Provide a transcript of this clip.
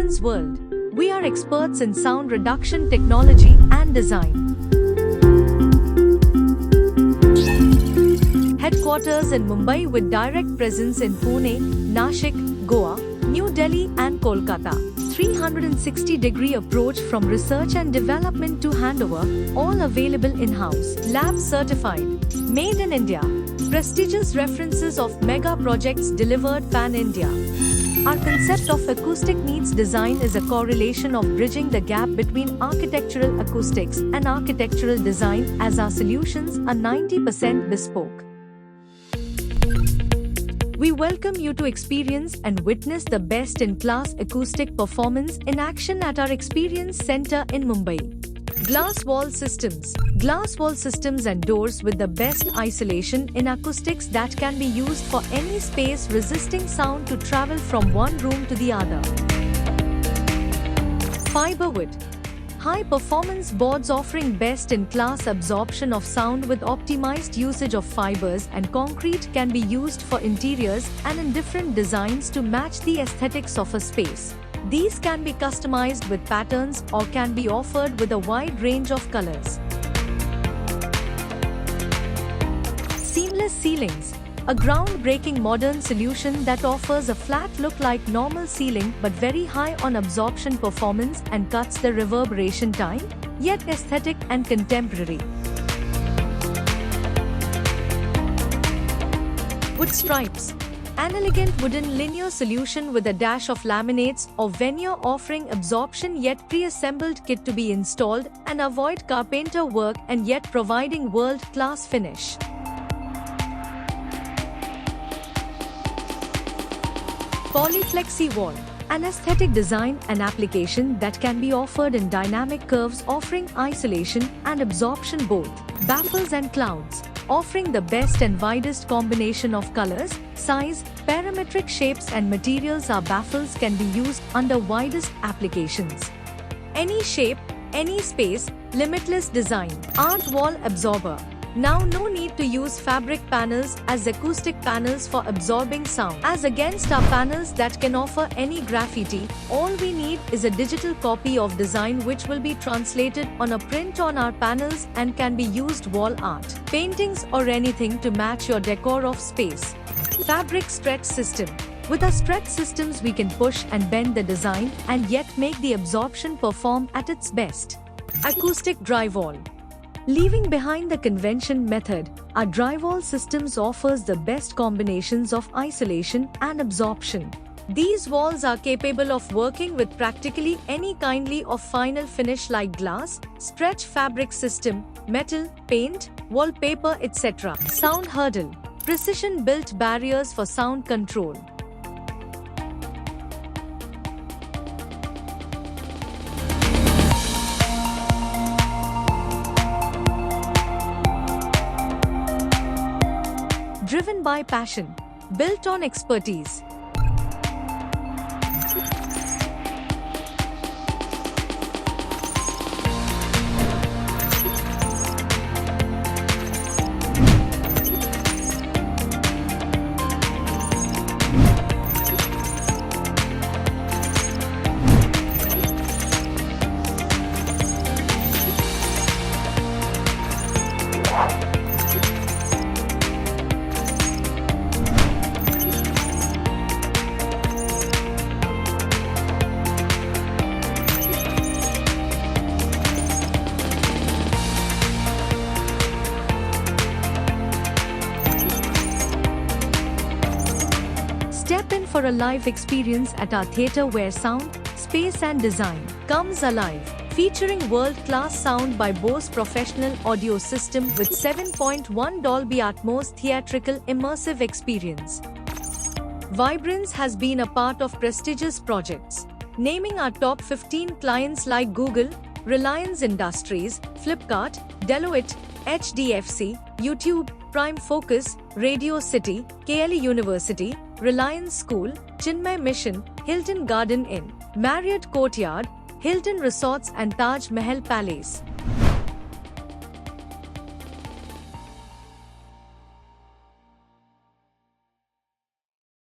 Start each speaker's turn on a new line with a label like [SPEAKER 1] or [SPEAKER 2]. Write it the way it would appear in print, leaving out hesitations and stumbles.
[SPEAKER 1] Performance World. We are experts in sound reduction technology and design. Headquarters in Mumbai with direct presence in Pune, Nashik, Goa, New Delhi and Kolkata. 360-degree approach from research and development to handover, all available in-house. Lab certified. Made in India. Prestigious references of mega projects delivered pan-India. Our concept of acoustic needs design is a correlation of bridging the gap between architectural acoustics and architectural design, as our solutions are 90% bespoke. We welcome you to experience and witness the best-in-class acoustic performance in action at our Experience Center in Mumbai. Glass wall systems. Glass wall systems and doors with the best isolation in acoustics that can be used for any space, resisting sound to travel from one room to the other. Fiberwood. High-performance boards offering best-in-class absorption of sound with optimized usage of fibers and concrete can be used for interiors and in different designs to match the aesthetics of a space. These can be customized with patterns or can be offered with a wide range of colors. Seamless ceilings. A groundbreaking modern solution that offers a flat look like normal ceiling but very high on absorption performance and cuts the reverberation time, yet aesthetic and contemporary. Wood stripes. An elegant wooden linear solution with a dash of laminates or veneer offering absorption yet pre-assembled kit to be installed and avoid carpenter work and yet providing world-class finish. Polyflexi wall. An aesthetic design and application that can be offered in dynamic curves offering isolation and absorption both. Baffles and clouds. Offering the best and widest combination of colors, size, parametric shapes and materials, our baffles can be used under widest applications. Any shape, any space, limitless design. Art wall absorber. Now no need to use fabric panels as acoustic panels for absorbing sound. As against our panels that can offer any graffiti, all we need is a digital copy of design which will be translated on a print on our panels and can be used wall art, paintings or anything to match your decor of space. Fabric stretch system. With our stretch systems we can push and bend the design and yet make the absorption perform at its best. Acoustic drywall. Leaving behind the convention method, our drywall systems offers the best combinations of isolation and absorption. These walls are capable of working with practically any kindly of final finish like glass, stretch fabric system, metal, paint, wallpaper, etc. Sound hurdle. Precision-built barriers for sound control. Driven by passion, built on expertise. Step in for a live experience at our theatre where sound, space and design comes alive. Featuring world-class sound by Bose Professional Audio System with 7.1 Dolby Atmos theatrical immersive experience. Vibrance has been a part of prestigious projects, naming our top 15 clients like Google, Reliance Industries, Flipkart, Deloitte, HDFC, YouTube, Prime Focus, Radio City, KLE University, Reliance School, Chinmay Mission, Hilton Garden Inn, Marriott Courtyard, Hilton Resorts and Taj Mahal Palace.